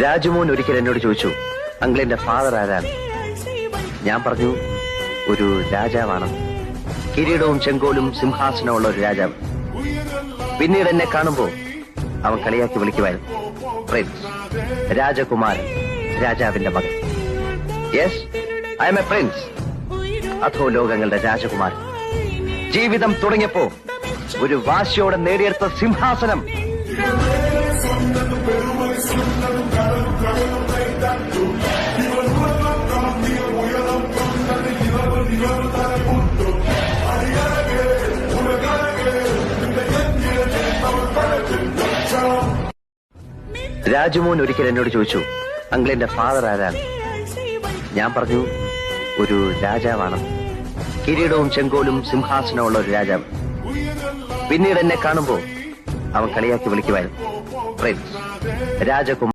രാജുമോൻ ഒരിക്കൽ എന്നോട് ചോദിച്ചു, അങ്കിളിന്റെ ഫാദർ ആരാണ്? ഞാൻ പറഞ്ഞു, ഒരു രാജാവാണ്. കിരീടവും ചെങ്കോലും സിംഹാസനമുള്ള ഒരു രാജാവ്. പിന്നീട് എന്നെ കാണുമ്പോ അവൻ കളിയാക്കി വിളിക്കുമായിരുന്നു, പ്രിൻസ്, രാജകുമാരൻ, രാജാവിന്റെ മകൻ. Yes, I am a prince, അധോ ലോകങ്ങളുടെ രാജകുമാരൻ. ജീവിതം തുടങ്ങിയപ്പോ ഒരു വാശിയോടെ നേടിയെടുത്ത സിംഹാസനം. രാജുമോൻ ഒരിക്കൽ എന്നോട് ചോദിച്ചു, അങ്കിളിന്റെ ഫാദർ ആരാണ്? ഞാൻ പറഞ്ഞു, ഒരു രാജാവാണ്. കിരീടവും ചെങ്കോലും സിംഹാസനമുള്ള ഒരു രാജാവ്. പിന്നീട് എന്നെ കാണുമ്പോ അവൻ കളിയാക്കി വിളിക്കുമായിരുന്നു, പ്രിൻസ്, രാജകുമാരൻ.